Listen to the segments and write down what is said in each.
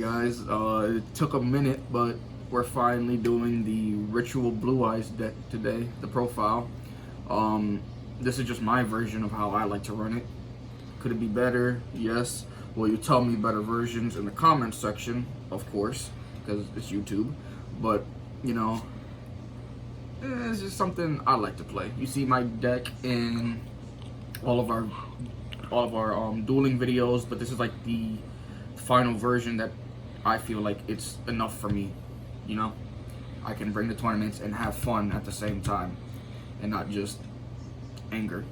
guys. It took a minute, but we're finally doing the Ritual Blue Eyes deck today, the profile. This is just my version of how I like to run it. Could it be better? Yes. Will you tell me better versions in the comments section? Of course, because it's YouTube. But, you know, it's just something I like to play. You see my deck in all of our dueling videos, but this is like the final version that I feel like it's enough for me. You know, I can bring the tournaments and have fun at the same time and not just anger.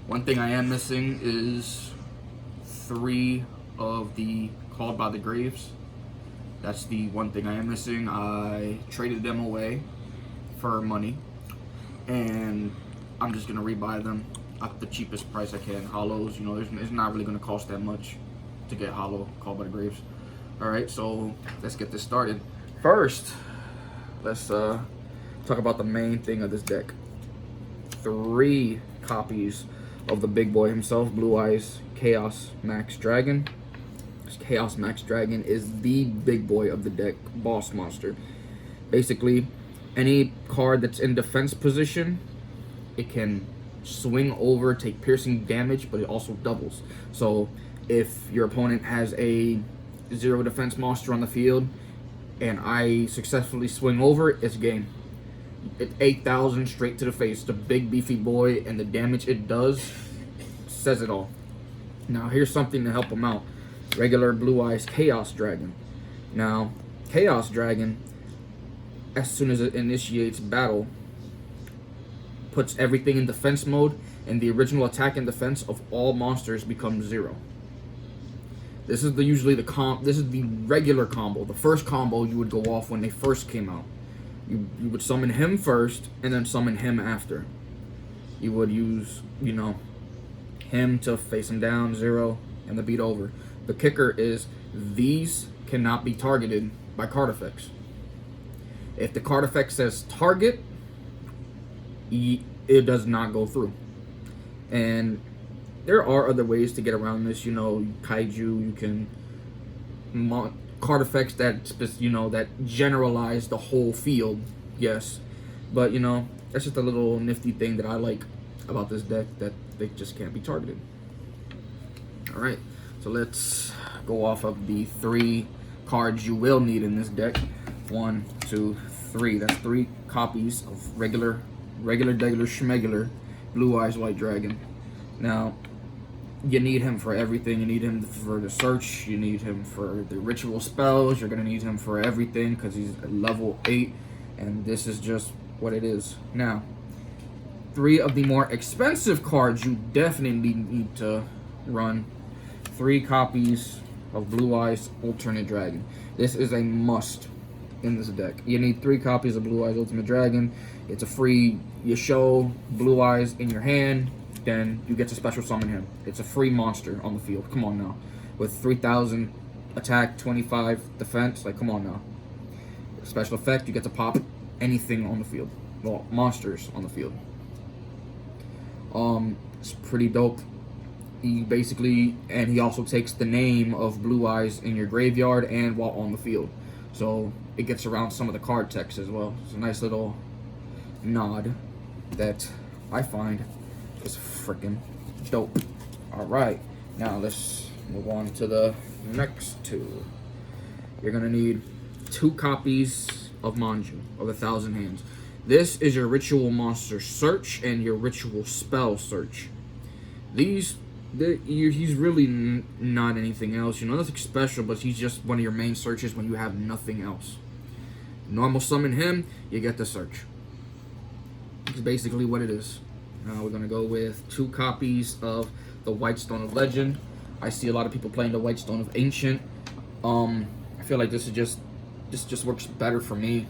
One thing I am missing is 3 of the Called by the Graves. That's the one thing I am missing. I traded them away for money and I'm just gonna rebuy them at the cheapest price I can. Hollows, you know, it's not really gonna cost that much to get hollow Called by the Graves. Alright, so let's get this started. First, let's talk about the main thing of this deck. 3 copies of the big boy himself, Blue Eyes Chaos Max Dragon. Chaos Max Dragon is the big boy of the deck, boss monster. Basically, any card that's in defense position, it can swing over, take piercing damage, but it also doubles. So if your opponent has a 0 defense monster on the field and I successfully swing over, it's game. It's 8,000 straight to the face. The big beefy boy, and the damage it does says it all. Now here's something to help him out. Regular Blue Eyes Chaos Dragon. Now Chaos Dragon, as soon as it initiates battle, puts everything in defense mode, and the original attack and defense of all monsters becomes 0. This is usually the regular combo. The first combo you would go off when they first came out. You would summon him first and then summon him after. You would use, you know, him to face him down, 0, and the beat over. The kicker is these cannot be targeted by card effects. If the card effect says target, it does not go through. And there are other ways to get around this, you know, kaiju, you can card effects that, you know, that generalize the whole field, yes, but you know, that's just a little nifty thing that I like about this deck, that they just can't be targeted. All right, so let's go off of the 3 cards you will need in this deck. 1, 2, 3. That's 3 copies of regular schmegular Blue Eyes White Dragon. Now, you need him for everything. You need him for the search. You need him for the ritual spells. You're going to need him for everything because he's level 8. And this is just what it is. Now, 3 of the more expensive cards you definitely need to run. 3 copies of Blue Eyes Ultimate Dragon. This is a must in this deck. You need 3 copies of Blue Eyes Ultimate Dragon. It's a free, you show Blue Eyes in your hand, then you get to special summon him. It's a free monster on the field. Come on now. With 3,000 attack, 25 defense, like come on now. Special effect, you get to pop anything on the field. Well, monsters on the field. It's pretty dope. He basically, and he also takes the name of Blue Eyes in your graveyard and while on the field. So it gets around some of the card text as well. It's a nice little nod that I find is freaking dope. Alright, now let's move on to the next 2. You're gonna need 2 copies of Manju, of 1,000 Hands. This is your ritual monster search and your ritual spell search. He's really not anything else, you know, nothing special, but he's just one of your main searches when you have nothing else. Normal summon him, you get the search. It's basically what it is. Now we're gonna go with 2 copies of the White Stone of Legend. I see a lot of people playing the White Stone of Ancient. I feel like this just works better for me.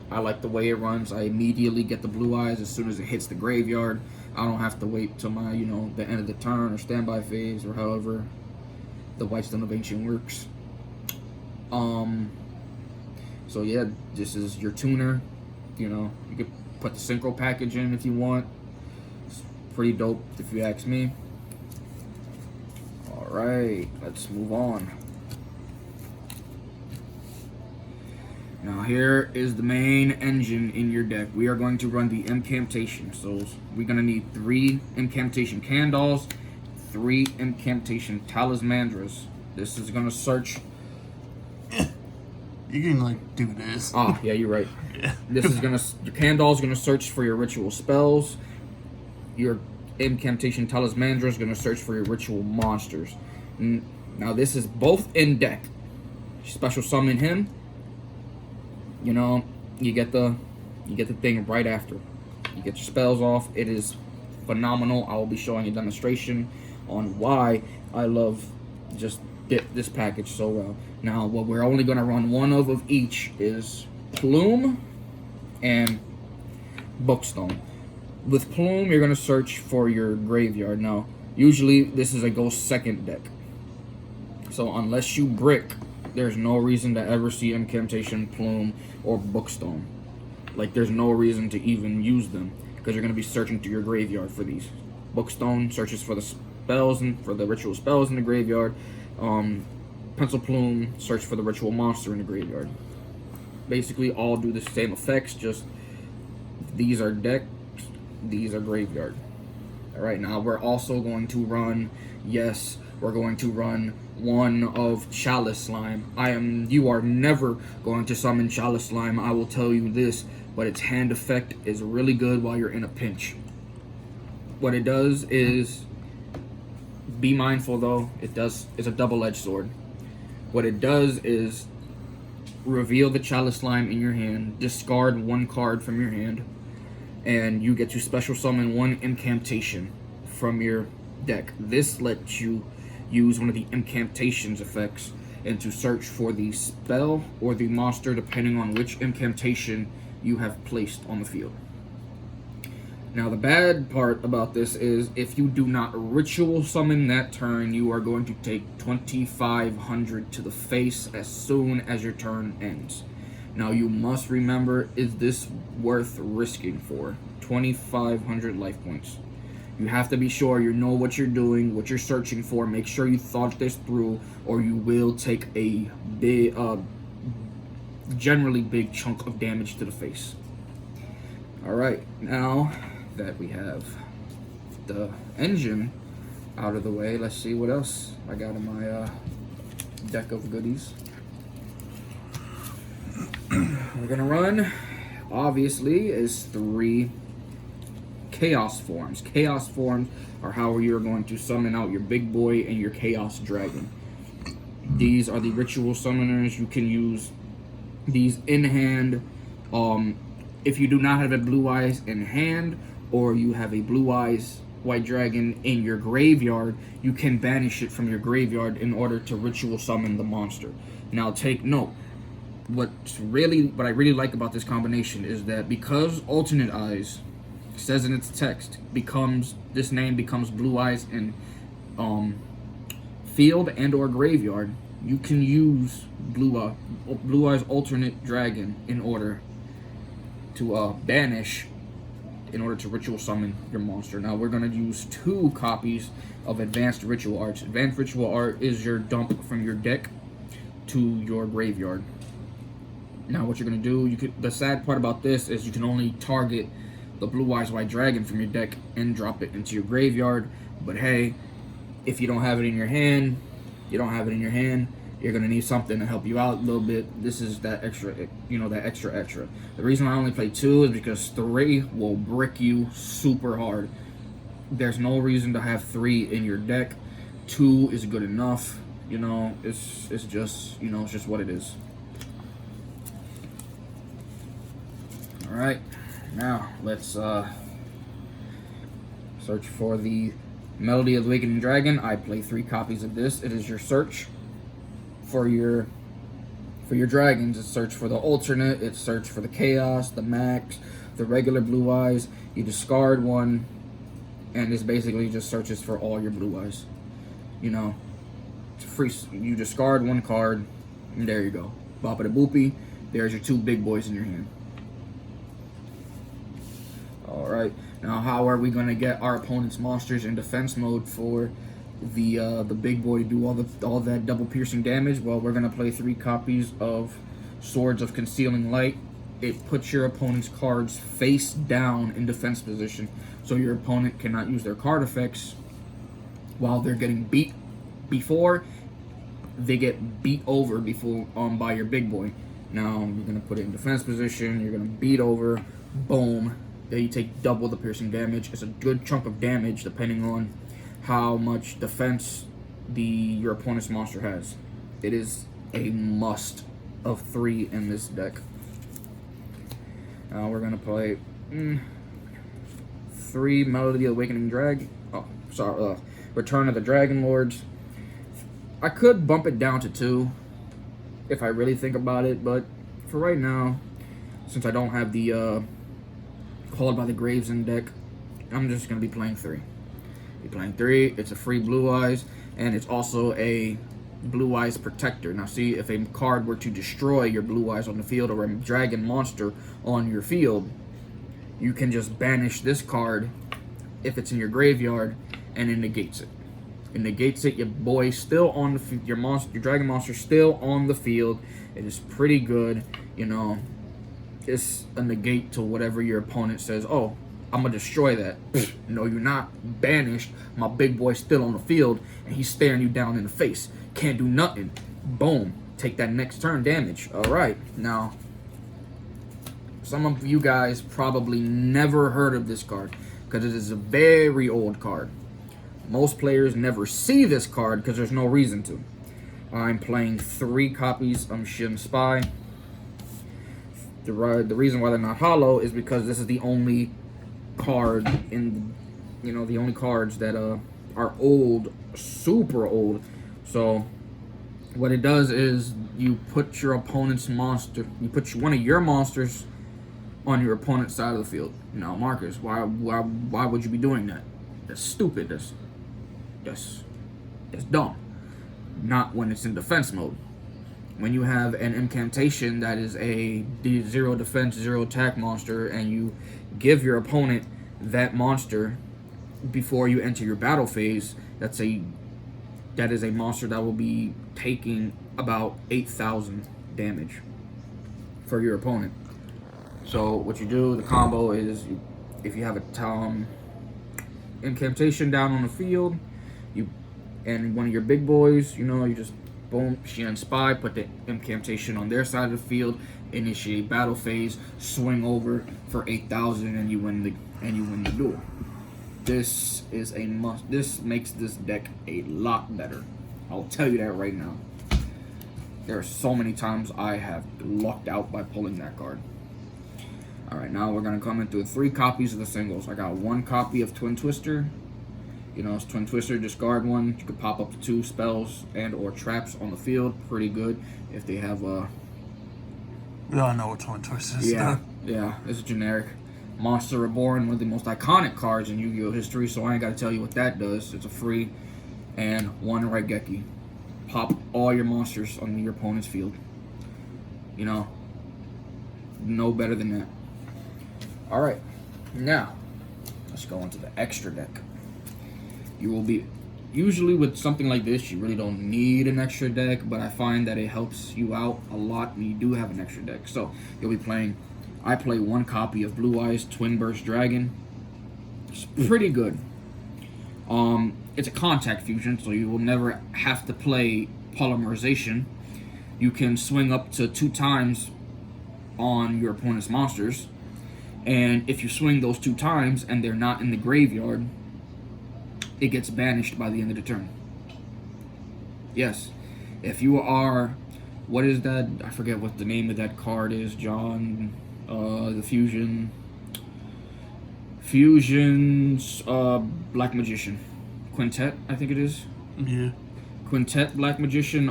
I like the way it runs. I immediately get the Blue Eyes as soon as it hits the graveyard. I don't have to wait till my, you know, the end of the turn or standby phase or however the White Stone of Ancient works. So yeah, this is your tuner. You know, you could put the synchro package in if you want. It's pretty dope if you ask me. Alright, let's move on. Now here is the main engine in your deck. We are going to run the incantation. So we're gonna need 3 incantation candles, 3 incantation talismandras. This is gonna search. You can like do this. Ah, yeah, you're right. Yeah. This is gonna, your candle is gonna search for your ritual spells. Your incantation talismandra is gonna search for your ritual monsters. Now this is both in deck. Special summon him. You know, you get the thing right after. You get your spells off. It is phenomenal. I will be showing a demonstration on why I love just this package so well. Now, what we're only going to run one of each is Plume and Bookstone. With Plume, you're going to search for your graveyard. Now, usually this is a ghost second deck. So unless you brick, there's no reason to ever see Incantation, Plume, or Bookstone. Like, there's no reason to even use them, because you're going to be searching through your graveyard for these. Bookstone searches for the spells and for the ritual spells in the graveyard. Pencil Plume search for the ritual monster in the graveyard. Basically, all do the same effects, just these are deck, these are graveyard. Alright, now we're also going to run, yes, we're going to run one of Chalice Slime. You are never going to summon Chalice Slime, I will tell you this, but its hand effect is really good while you're in a pinch. What it does is, be mindful though, it's a double-edged sword. What it does is reveal the Chalice Slime in your hand, discard 1 card from your hand, and you get to special summon 1 incantation from your deck. This lets you use one of the incantations effects and to search for the spell or the monster depending on which incantation you have placed on the field. Now the bad part about this is if you do not ritual summon that turn, you are going to take 2,500 to the face as soon as your turn ends. Now you must remember, is this worth risking for? 2,500 life points. You have to be sure you know what you're doing, what you're searching for. Make sure you thought this through, or you will take a big, generally big chunk of damage to the face. Alright, now that we have the engine out of the way, let's see what else I got in my deck of goodies. We're gonna run, obviously, is 3 Chaos Forms. Chaos Forms are how you're going to summon out your big boy and your Chaos Dragon. These are the ritual summoners. You can use these in hand. If you do not have a Blue Eyes in hand, or you have a Blue Eyes White Dragon in your graveyard, you can banish it from your graveyard in order to ritual summon the monster. Now take note, what I really like about this combination is that because Alternate Eyes says in its text this name becomes Blue Eyes in field and or graveyard, you can use Blue Eyes Alternate Dragon in order to banish, in order to ritual summon your monster. Now we're going to use 2 copies of Advanced Ritual Arts. Advanced Ritual Art is your dump from your deck to your graveyard. Now what you're going to do, the sad part about this is you can only target the Blue Eyes White Dragon from your deck and drop it into your graveyard. But hey, if you don't have it in your hand, you're going to need something to help you out a little bit. This is that extra, that extra. The reason I only play 2 is because 3 will brick you super hard. There's no reason to have 3 in your deck. 2 is good enough. It's just what it is. Alright, now let's search for the Melody of the Awakening Dragon. I play 3 copies of this. It is your search for your dragons. It's search for the alternate, it's search for the chaos, the max, the regular Blue Eyes. You discard 1, and this basically just searches for all your Blue Eyes. It's free. You discard 1 card, and there you go. Boppity boopy. There's your 2 big boys in your hand. Alright, now how are we gonna get our opponent's monsters in defense mode for the big boy to do all that double piercing damage? Well, we're gonna play 3 copies of Swords of Concealing Light. It puts your opponent's cards face down in defense position, so your opponent cannot use their card effects while they're getting beat before they get beat over before by your big boy. Now you're gonna put it in defense position. You're gonna beat over, boom. Then you take double the piercing damage. It's a good chunk of damage depending on how much defense your opponent's monster has. It is a must of 3 in this deck. We're gonna play 3 Melody of the Awakening Dragon. Oh, sorry, Return of the Dragon Lords. I could bump it down to 2 if I really think about it, but for right now, since I don't have the Called by the Graves in deck, I'm just gonna be playing 3. Be playing 3. It's a free Blue Eyes, and it's also a Blue Eyes Protector. Now see, if a card were to destroy your Blue Eyes on the field or a dragon monster on your field, you can just banish this card if it's in your graveyard, and it negates it. It negates it. Your boy's still on the field. Your dragon monster still on the field. It is pretty good. You know, it's a negate to whatever your opponent says. Oh, I'm gonna destroy that. No, you're not. Banished. My big boy's still on the field, and he's staring you down in the face. Can't do nothing. Boom. Take that next turn damage. All right. Now, some of you guys probably never heard of this card because it is a very old card. Most players never see this card because there's no reason to. I'm playing 3 copies of Shin Spy. The reason why they're not hollow is because this is the only card in, the only cards that are old, super old. So what it does is you put your opponent's monster, you put one of your monsters on your opponent's side of the field. Now, Marcus, why would you be doing that? That's stupid. That's dumb. Not when it's in defense mode. When you have an incantation that is a 0 defense, 0 attack monster, and you give your opponent that monster before you enter your battle phase, that is a monster that will be taking about 8,000 damage for your opponent. So what you do, the combo is, if you have a incantation down on the field, and one of your big boys, you just boom, Shin Spy, put the incantation on their side of the field, initiate battle phase, swing over for 8,000, and you win the duel. This is a must. This makes this deck a lot better. I'll tell you that right now. There are so many times I have lucked out by pulling that card. Alright, now we're gonna come into 3 copies of the singles. I got 1 copy of Twin Twister. It's Twin Twister, discard 1. You could pop up to 2 spells and or traps on the field. Pretty good if they have We all know what Twin Twister is. Yeah, it's a generic. Monster Reborn, one of the most iconic cards in Yu-Gi-Oh! History, so I ain't gotta tell you what that does. It's a free, and 1 Raigeki. Pop all your monsters on your opponent's field. No better than that. Alright, now, let's go into the extra deck. You will be, usually with something like this, you really don't need an extra deck, but I find that it helps you out a lot when you do have an extra deck. So, you'll be playing, I play 1 copy of Blue Eyes Twin Burst Dragon. It's pretty good. It's a contact fusion, so you will never have to play polymerization. You can swing up to 2 times on your opponent's monsters, and if you swing those 2 times and they're not in the graveyard, it gets banished by the end of the turn. Yes. If you are, what is that? I forget what the name of that card is, John. The Fusion's Black Magician. Quintet, I think it is. Yeah. Quintet Black Magician.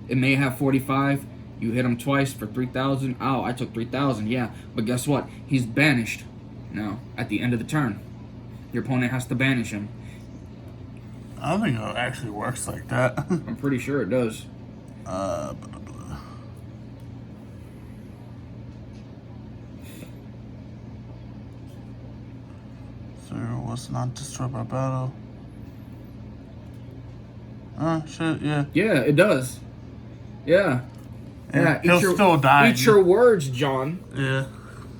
It may have 45. You hit him twice for 3,000. Ow, I took 3,000. Yeah, but guess what? He's banished now at the end of the turn. Your opponent has to banish him. I don't think it actually works like that. I'm pretty sure it does. So was not destroyed by battle. Shit, yeah. Yeah, it does. Yeah. Yeah, he'll still die. Eat your words, John. Yeah.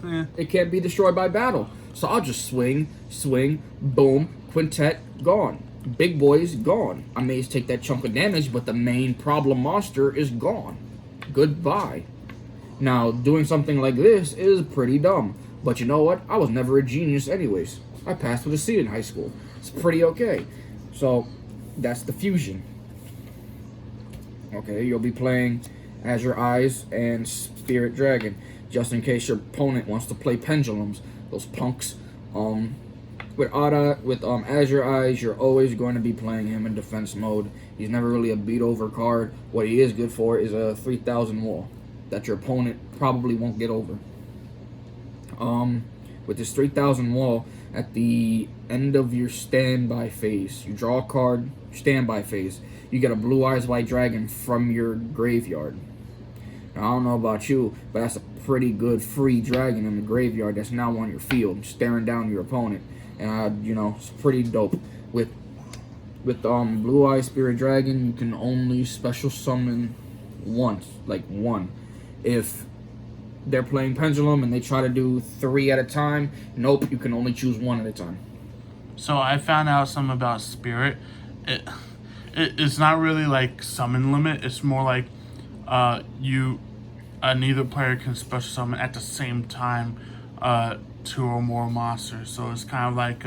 Yeah. It can't be destroyed by battle. So I'll just swing, boom, quintet, gone. Big boy's gone. I may take that chunk of damage, but the main problem monster is gone. Goodbye. Now, doing something like this is pretty dumb. But you know what? I was never a genius anyways. I passed with a C in high school. It's pretty okay. So, that's the fusion. Okay, you'll be playing Azure Eyes and Spirit Dragon, just in case your opponent wants to play Pendulums. Those punks. With Azure Eyes, you're always going to be playing him in defense mode. He's never really a beat over card. What he is good for is a 3,000 wall that your opponent probably won't get over. With this 3,000 wall, at the end of your standby phase, you draw a card, standby phase. You get a Blue Eyes White Dragon from your graveyard. Now, I don't know about you, but that's a pretty good free dragon in the graveyard that's now on your field, staring down your opponent. And it's pretty dope. With Blue Eye Spirit Dragon, you can only special summon once, like one. If they're playing Pendulum and they try to do 3 at a time, nope, you can only choose 1 at a time. So I found out something about Spirit. It's not really like summon limit. It's more like neither player can special summon at the same time 2 or more monsters. So it's kind of like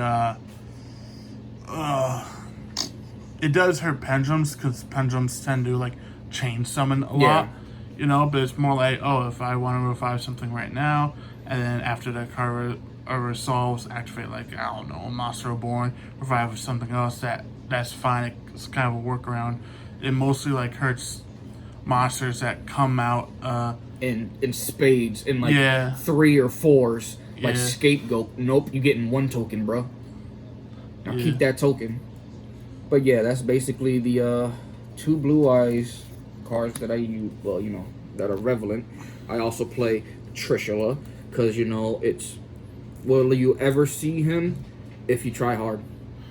it does hurt Pendulums because Pendulums tend to like chain summon a lot. But it's more like, if I want to revive something right now, and then after that card resolves, activate like, I don't know, a Monster Reborn, revive with something else, that's fine. It's kind of a workaround. It mostly like hurts monsters that come out in spades, in like 3 or 4s, like Scapegoat. Nope, you getting 1 token, bro. Now keep that token. But yeah, that's basically the 2 Blue Eyes cards that I use, that are relevant. I also play Trishula, because, will you ever see him if you try hard?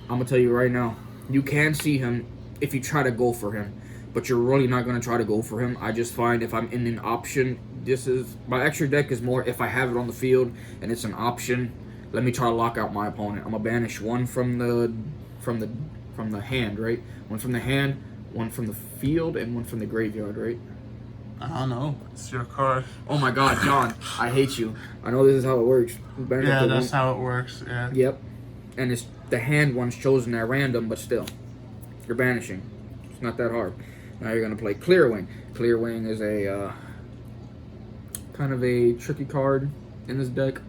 I'm going to tell you right now, you can see him if you try to go for him, but you're really not going to try to go for him. I just find if I'm in an option, my extra deck is more if I have it on the field and it's an option, let me try to lock out my opponent. I'm going to banish 1 from the hand, right? 1 from the hand, 1 from the field, and 1 from the graveyard, right? I don't know. It's your card. Oh my God, John, I hate you. I know this is how it works. Yeah, that's how it works. Yeah. Yep. And it's the hand one's chosen at random, but still, you're banishing. It's not that hard. Now you're gonna play Clearwing. Clearwing is a kind of a tricky card in this deck.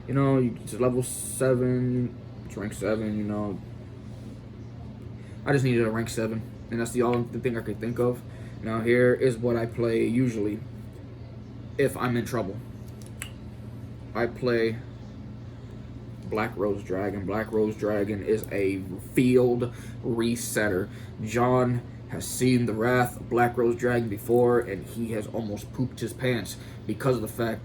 It's level 7, it's rank 7. I just needed a rank 7. And that's the only thing I could think of. Now here is what I play usually if I'm in trouble. I play Black Rose Dragon. Black Rose Dragon is a field resetter. John has seen the wrath of Black Rose Dragon before, and he has almost pooped his pants because of the fact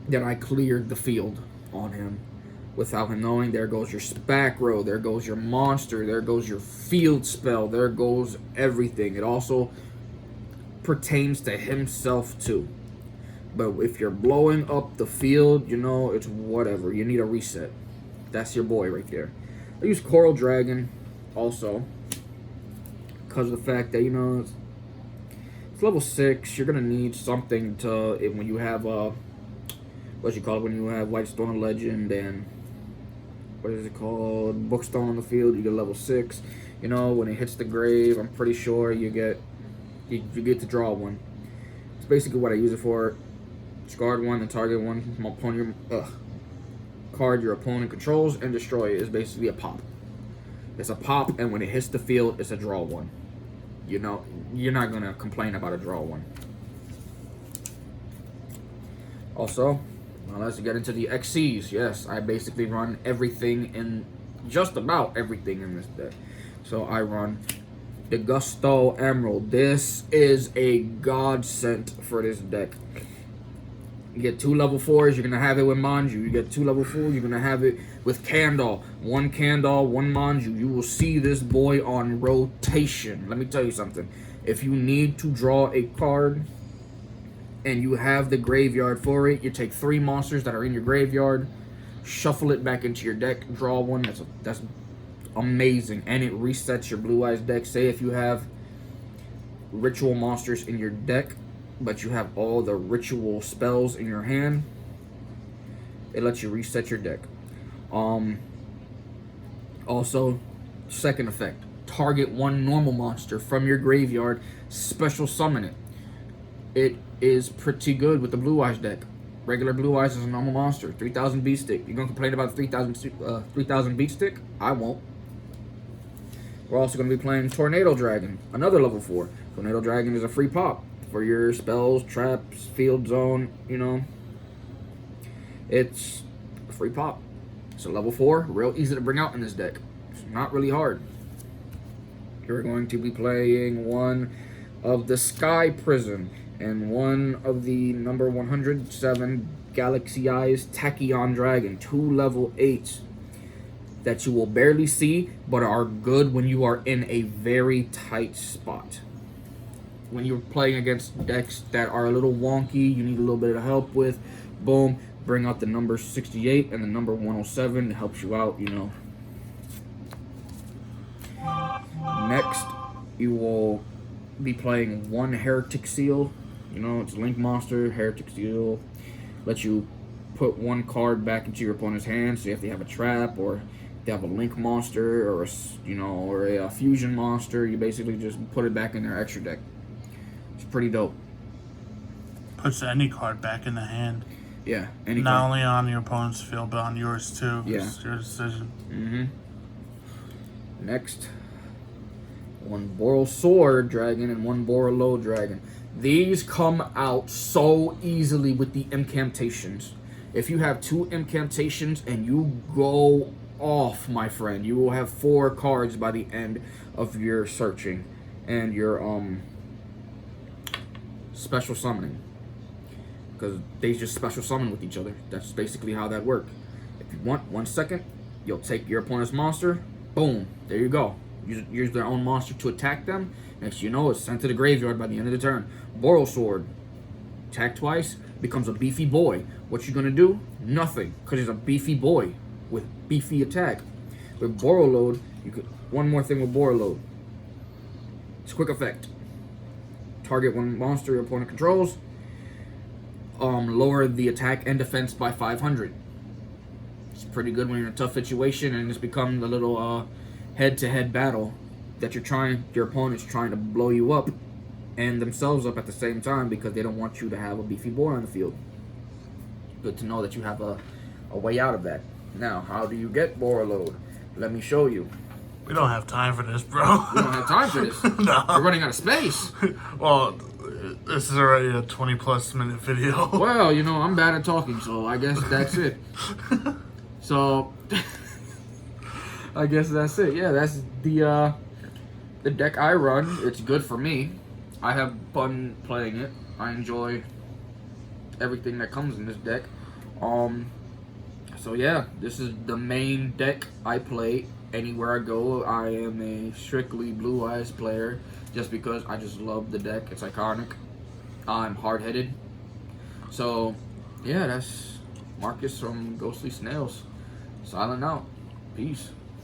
that I cleared the field on him. Without him knowing, there goes your back row, there goes your monster, there goes your field spell, there goes everything. It also pertains to himself too. But if you're blowing up the field, it's whatever. You need a reset. That's your boy right there. I use Coral Dragon also because of the fact that, it's level 6. You're going to need something to, when you have, when you have Whitestone Legend and what is it called? Bookstone on the field, you get level 6. When it hits the grave, I'm pretty sure you get to draw 1. It's basically what I use it for. Discard 1 and target 1 card your opponent controls and destroy it. Is basically a pop. It's a pop, and when it hits the field, it's a draw 1. You're not gonna complain about a draw 1. Also, now let's get into the XCs. Yes, I basically run just about everything in this deck. So I run the Gusto Emerald. This is a godsend for this deck. You get 2 level 4s, you're going to have it with Manju. You get 2 level 4s, you're going to have it with Kandal. 1 Kandal, 1 Manju. You will see this boy on rotation. Let me tell you something. If you need to draw a card and you have the graveyard for it, you take 3 monsters that are in your graveyard, shuffle it back into your deck, draw one. That's amazing, and it resets your Blue Eyes deck. Say if you have ritual monsters in your deck, but you have all the ritual spells in your hand, it lets you reset your deck. Also, second effect, target 1 normal monster from your graveyard, special summon it. It is pretty good with the Blue Eyes deck. Regular Blue Eyes is a normal monster, 3000 beat stick. You gonna complain about 3000 beat stick? I won't. We're also gonna be playing Tornado Dragon, another level 4. Tornado Dragon is a free pop for your spells, traps, field zone, you know. It's a free pop. It's a level 4, real easy to bring out in this deck. It's not really hard. You're going to be playing one of the Sky Prison and one of the number 107 Galaxy Eyes Tachyon Dragon, 2 level 8s that you will barely see, but are good when you are in a very tight spot. When you're playing against decks that are a little wonky, you need a little bit of help with, boom, bring out the number 68 and the number 107. It helps you out, you know. Next, you will be playing one Heretic Seal. You know, it's Link Monster, Heretic Seal. Lets you put 1 card back into your opponent's hand. So if they have a trap, or they have a Link Monster, or a Fusion Monster, you basically just put it back in their extra deck. It's pretty dope. Puts any card back in the hand. Yeah, any Not card. only on your opponent's field, but on yours too. Yeah. It's your decision. Next, 1 Boral Sword Dragon and 1 Borolo Dragon. These come out so easily with the incantations. If you have 2 incantations and you go off, my friend, you will have 4 cards by the end of your searching and your special summoning, because they just special summon with each other. That's basically how that works. If you want 1 second, you'll take your opponent's monster, boom, there you go. Use their own monster to attack them. Next you know, it's sent to the graveyard by the end of the turn. Boral Sword, attack twice, becomes a beefy boy. What you gonna do? Nothing, because he's a beefy boy with beefy attack. With Boroload, you could, one more thing with Boroload. It's a quick effect. Target 1 monster your opponent controls. Lower the attack and defense by 500. It's pretty good when you're in a tough situation and it's become the little head-to-head battle that your opponent's trying to blow you up and themselves up at the same time because they don't want you to have a beefy boy on the field. Good to know that you have a way out of that. Now, how do you get Boroload? Let me show you. We don't have time for this, bro. We don't have time for this. No. We're running out of space. Well, this is already a 20+ minute video. Well, you know, I'm bad at talking, so I guess that's it. So, I guess that's it. Yeah, that's the deck I run. It's good for me. I have fun playing it. I enjoy everything that comes in this deck. So yeah, this is the main deck I play anywhere I go. I am a strictly Blue Eyes player just because I just love the deck. It's iconic. I'm hard-headed. So yeah, that's Marcus from Ghostly Snails. Silent out. Peace.